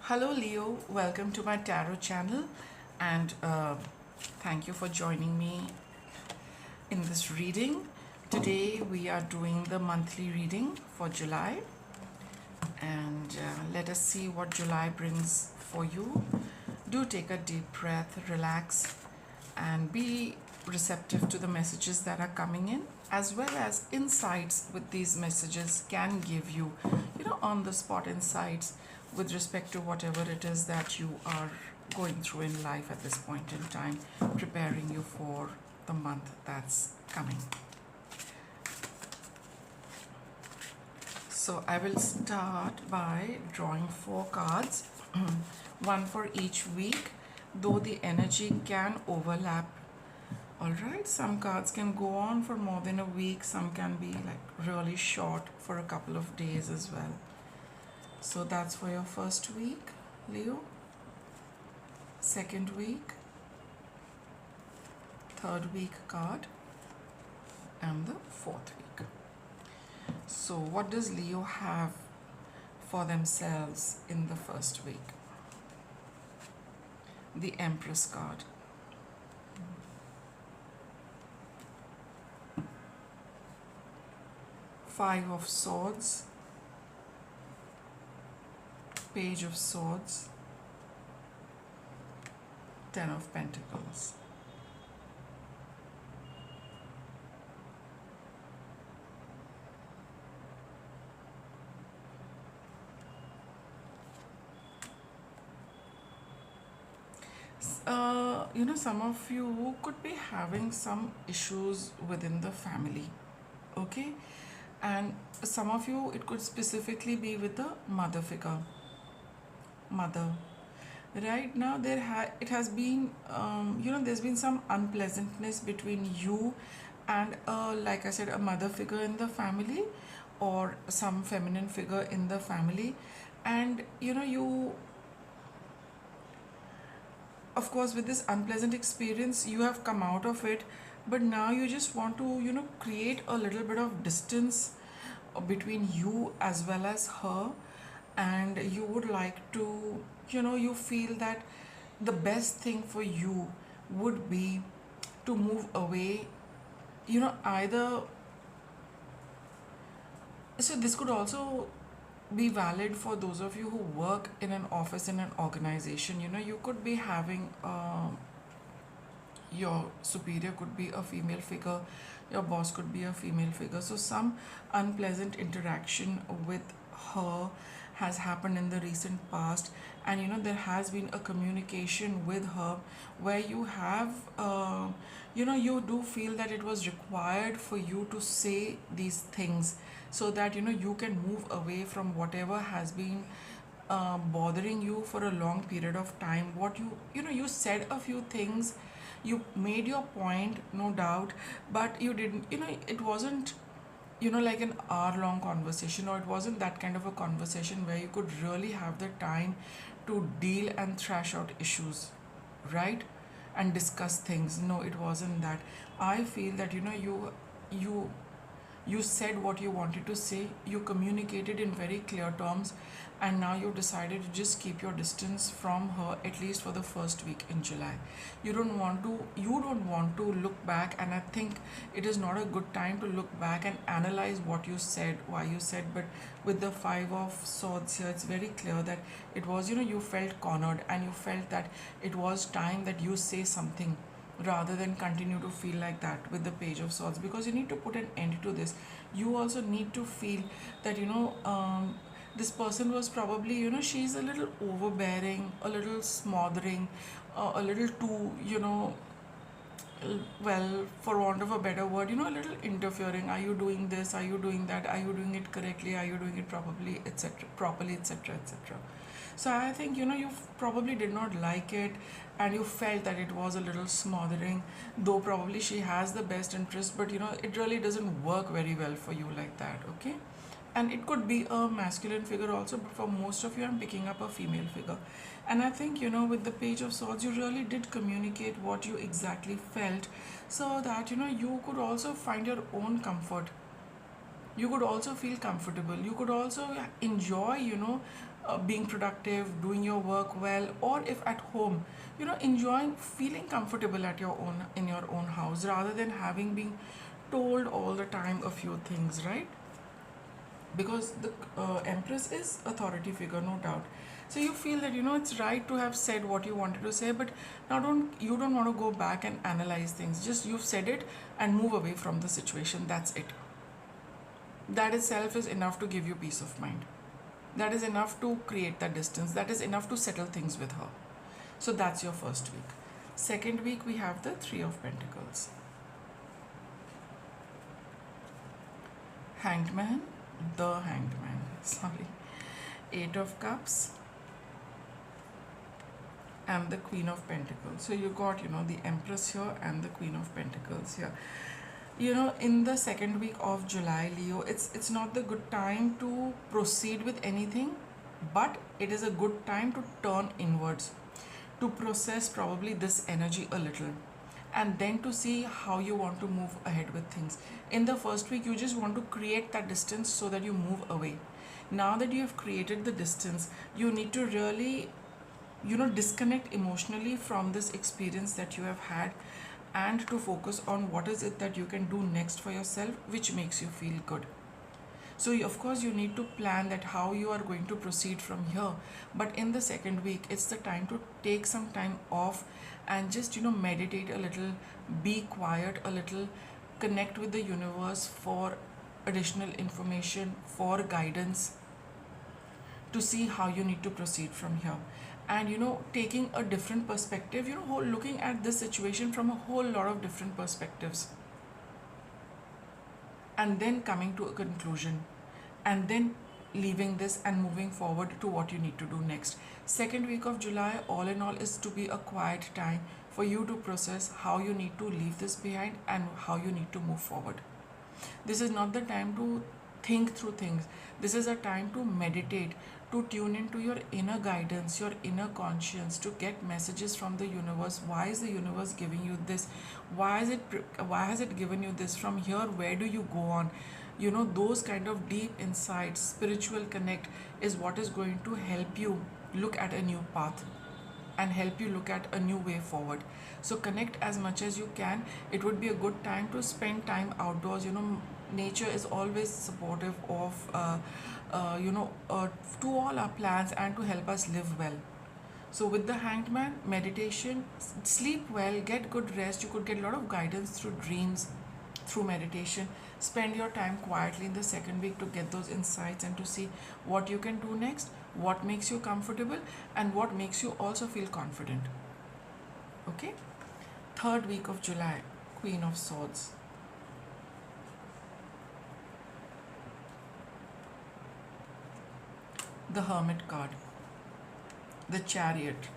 Hello Leo, welcome to my tarot channel and thank you for joining me in this reading. Today we are doing the monthly reading for July and let us see what July brings for you. Do take a deep breath, relax and be receptive to the messages that are coming in, as well as insights with these messages can give you, on the spot insights with respect to whatever it is that you are going through in life at this point in time, preparing you for the month that's coming. So I will start by drawing 4 cards, one for each week, though the energy can overlap. Alright, some cards can go on for more than a week, some can be like really short for a couple of days as well. So that's for your first week, Leo, second week, third week card, and the fourth week. So what does Leo have for themselves in the first week? The Empress card. Five of Swords, Page of Swords, Ten of Pentacles. Some of you could be having some issues within the family, okay? And some of you, it could specifically be with the mother figure. Mother. Right now, it has been, there's been some unpleasantness between you and, like I said, a mother figure in the family or some feminine figure in the family. And, of course, with this unpleasant experience, you have come out of it, but now you just want to, create a little bit of distance between you as well as her, and you would like to, you feel that the best thing for you would be to move away, either. So this could also be valid for those of you who work in an office, in an organization. You could be having your superior could be a female figure, your boss could be a female figure, so some unpleasant interaction with her has happened in the recent past, and there has been a communication with her where you have you do feel that it was required for you to say these things so that you can move away from whatever has been bothering you for a long period of time. What you said a few things, you made your point, no doubt, but you didn't, it wasn't like an hour long conversation, or it wasn't that kind of a conversation where you could really have the time to deal and thrash out issues, right, and discuss things. No, it wasn't that. I feel that you said what you wanted to say, you communicated in very clear terms, and now you decided to just keep your distance from her, at least for the first week in July. You don't want to look back, and I think it is not a good time to look back and analyze what you said, why you said. But with the Five of Swords here, it's very clear that it was, you felt cornered, and you felt that it was time that you say something rather than continue to feel like that with the Page of Swords, because you need to put an end to this. You also need to feel that this person was probably, she's a little overbearing, a little smothering, a little too, well, for want of a better word, a little interfering. Are you doing this? Are you doing that? Are you doing it correctly? Are you doing it properly, etc., etc. So I think, you probably did not like it, and you felt that it was a little smothering, though probably she has the best interest, but it really doesn't work very well for you like that, okay? And it could be a masculine figure also, but for most of you, I'm picking up a female figure. And I think, with the Page of Swords, you really did communicate what you exactly felt, so that, you could also find your own comfort. You could also feel comfortable. You could also enjoy, being productive, doing your work well, or if at home, enjoying feeling comfortable at your own in your own house rather than having been told all the time a few things, right? Because the empress is authority figure, no doubt. So you feel that it's right to have said what you wanted to say, but now don't want to go back and analyze things. Just you've said it and move away from the situation. That's it. That itself is enough to give you peace of mind. That is enough to create that distance. That is enough to settle things with her. So that's your first week. Second week, we have the Three of Pentacles. Hanged Man, the Hanged Man, sorry. Eight of Cups and the Queen of Pentacles. So you got, the Empress here and the Queen of Pentacles here. In the second week of July, Leo, it's not the good time to proceed with anything, but it is a good time to turn inwards, to process probably this energy a little, and then to see how you want to move ahead with things. In the first week, you just want to create that distance so that you move away. Now that you have created the distance, you need to really, disconnect emotionally from this experience that you have had, and to focus on what is it that you can do next for yourself, which makes you feel good. So of course you need to plan that how you are going to proceed from here. But in the second week, it's the time to take some time off and just meditate a little, be quiet a little, connect with the universe for additional information, for guidance, to see how you need to proceed from here. And taking a different perspective, looking at this situation from a whole lot of different perspectives, and then coming to a conclusion, and then leaving this and moving forward to what you need to do next. Second week of July, all in all, is to be a quiet time for you to process how you need to leave this behind and how you need to move forward. This is not the time to think through things. This is a time to meditate, to tune into your inner guidance, your inner conscience, to get messages from the universe. Why is the universe giving you this? Why has it given you this? From here, where do you go on? Those kind of deep insights, spiritual connect, is what is going to help you look at a new path and help you look at a new way forward. So connect as much as you can. It would be a good time to spend time outdoors. Nature is always supportive of to all our plans and to help us live well. So with the Hanged Man, meditation, sleep well, get good rest. You could get a lot of guidance through dreams, through meditation. Spend your time quietly in the second week to get those insights and to see what you can do next, what makes you comfortable, and what makes you also feel confident. Okay? Third week of July, Queen of Swords. The Hermit card, the Chariot,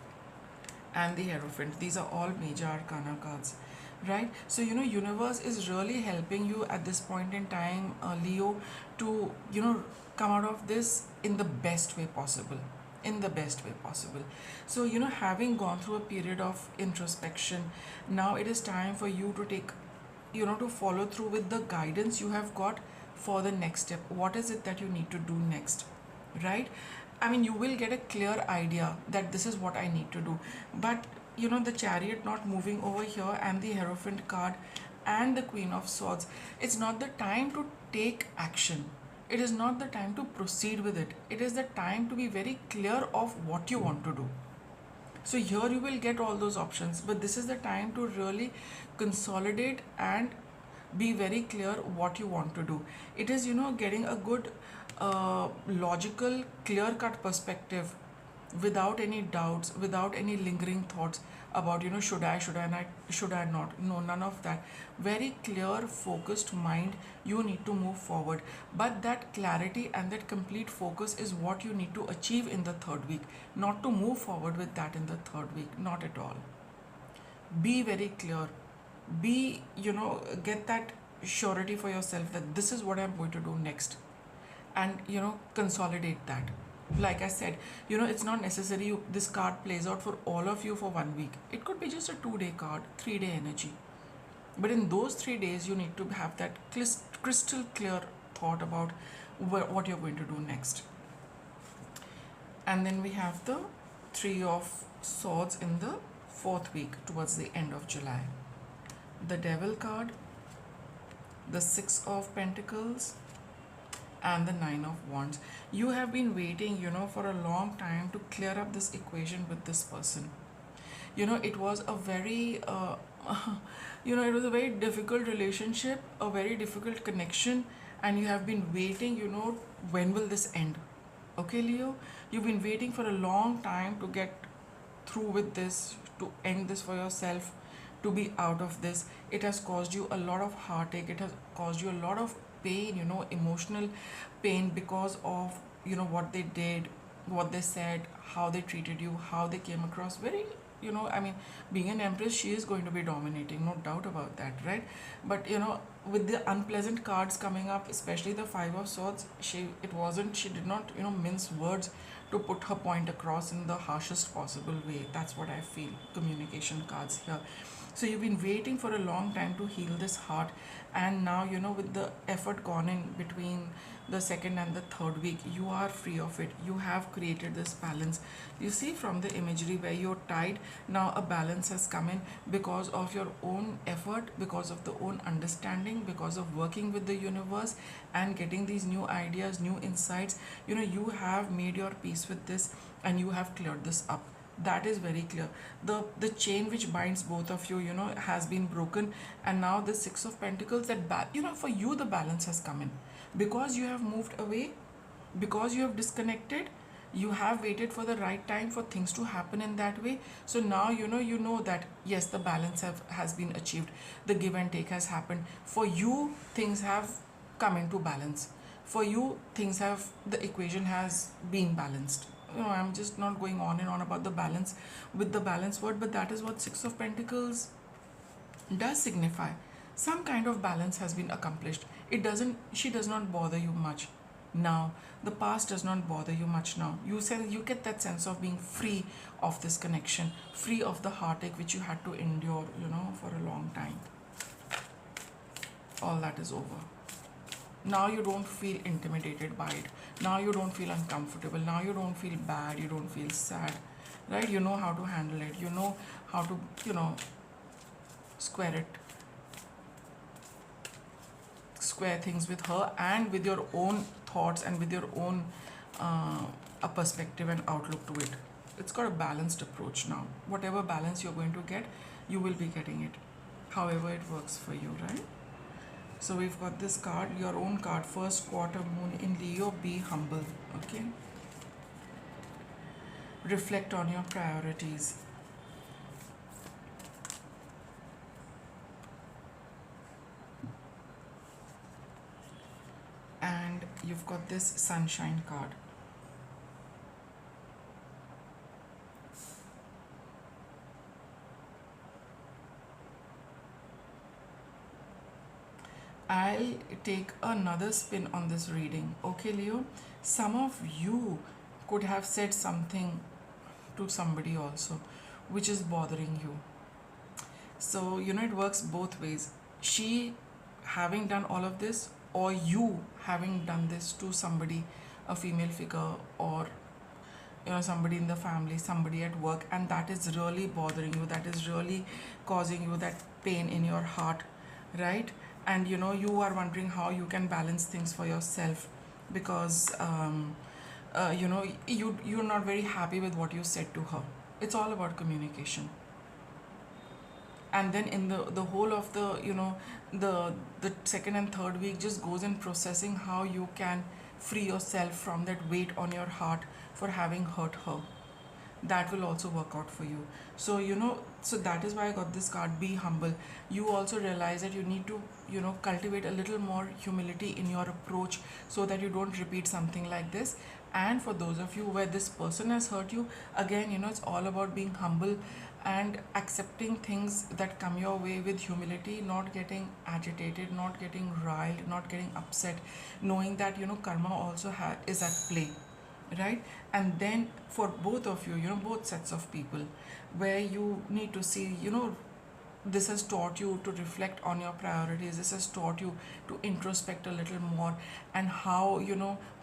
and the Hierophant. These are all major arcana cards, right? So universe is really helping you at this point in time, Leo, to come out of this in the best way possible. So having gone through a period of introspection, now it is time for you to take, to follow through with the guidance you have got for the next step. What is it that you need to do next, right? I mean, you will get a clear idea that this is what I need to do. But the Chariot not moving over here, and the Hierophant card, and the Queen of Swords, it's not the time to take action. It is not the time to proceed with it. It is the time to be very clear of what you want to do. So here you will get all those options, but this is the time to really consolidate and be very clear what you want to do. It is getting a good logical, clear-cut perspective, without any doubts, without any lingering thoughts about should I not. No, none of that. Very clear, focused mind. You need to move forward, but that clarity and that complete focus is what you need to achieve in the third week, not to move forward with that in the third week. Not at all. Be very clear. Be get that surety for yourself that this is what I'm going to do next, and consolidate that. Like I said, it's not necessary this card plays out for all of you for 1 week. It could be just a 2-day card, 3-day energy. But in those 3 days, you need to have that crystal clear thought about what you're going to do next. And then we have the Three of Swords in the fourth week towards the end of July. The Devil card, the Six of Pentacles, and the Nine of Wands. You have been waiting, for a long time to clear up this equation with this person. It was a very it was a very difficult relationship, a very difficult connection, and you have been waiting, when will this end? Okay, Leo, you've been waiting for a long time to get through with this, to end this for yourself, to be out of this. It has caused you a lot of heartache, it has caused you a lot of pain, emotional pain, because of what they did, what they said, how they treated you, how they came across. Very, I mean, being an empress, she is going to be dominating, no doubt about that, right? But with the unpleasant cards coming up, especially the Five of Swords, she did not mince words to put her point across in the harshest possible way. That's what I feel, communication cards here. So you've been waiting for a long time to heal this heart, and now with the effort gone in between the second and the third week, you are free of it. You have created this balance. You see, from the imagery where you're tied, now a balance has come in because of your own effort, because of the own understanding, because of working with the universe and getting these new ideas, new insights. You have made your peace with this, and you have cleared this up. That is very clear. The chain which binds both of you, has been broken, and now the Six of Pentacles, for you the balance has come in, because you have moved away, because you have disconnected. You have waited for the right time for things to happen in that way. So now you know that yes, the balance has been achieved. The give and take has happened. For you, things have come into balance. For you, the equation has been balanced. I'm just not going on and on about the balance with the balance word, but that is what Six of Pentacles does signify. Some kind of balance has been accomplished. She does not bother you much now. The past does not bother you much now. You get that sense of being free of this connection, free of the heartache which you had to endure, for a long time. All that is over. Now you don't feel intimidated by it. Now you don't feel uncomfortable. Now you don't feel bad. You don't feel sad, right? You know how to handle it. You know how to, square things with her, and with your own thoughts, and with your own a perspective and outlook to it. It's got a balanced approach now. Whatever balance you're going to get, you will be getting it, however it works for you, right? So we've got this card, your own card, first quarter moon in Leo. Be humble, okay? Reflect on your priorities. And you've got this sunshine card. I'll take another spin on this reading. Okay, Leo? Some of you could have said something to somebody also, which is bothering you. So, it works both ways. She having done all of this, or you having done this to somebody, a female figure, or somebody in the family, somebody at work, and that is really bothering you, that is really causing you that pain in your heart, right? And you are wondering how you can balance things for yourself, because you're not very happy with what you said to her. It's all about communication. And then in the whole of the second and third week just goes in processing how you can free yourself from that weight on your heart for having hurt her. That will also work out for you. So so that is why I got this card, be humble. You also realize that you need to cultivate a little more humility in your approach, so that you don't repeat something like this. And for those of you where this person has hurt you, again, it's all about being humble and accepting things that come your way with humility, not getting agitated, not getting riled, not getting upset, knowing that karma also is at play, right? And then for both of you, both sets of people, where you need to see this has taught you to reflect on your priorities. This has taught you to introspect a little more, and how,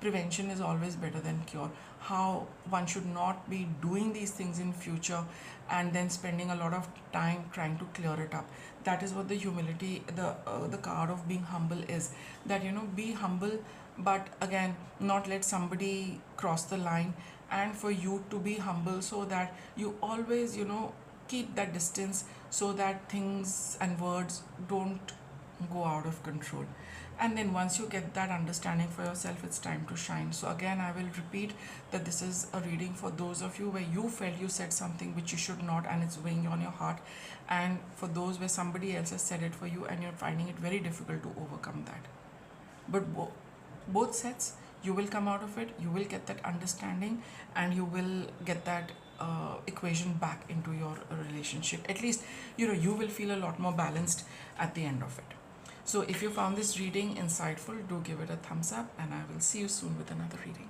prevention is always better than cure. How one should not be doing these things in future and then spending a lot of time trying to clear it up. That is what the humility, the card of being humble is. That, be humble, but again, not let somebody cross the line, and for you to be humble, so that you always, keep that distance, so that things and words don't go out of control. And then once you get that understanding for yourself, it's time to shine. So again, I will repeat that this is a reading for those of you where you felt you said something which you should not, and it's weighing on your heart, and for those where somebody else has said it for you and you're finding it very difficult to overcome that. But both sets, you will come out of it, you will get that understanding, and you will get that equation back into your relationship. At least, you will feel a lot more balanced at the end of it. So if you found this reading insightful, do give it a thumbs up, and I will see you soon with another reading.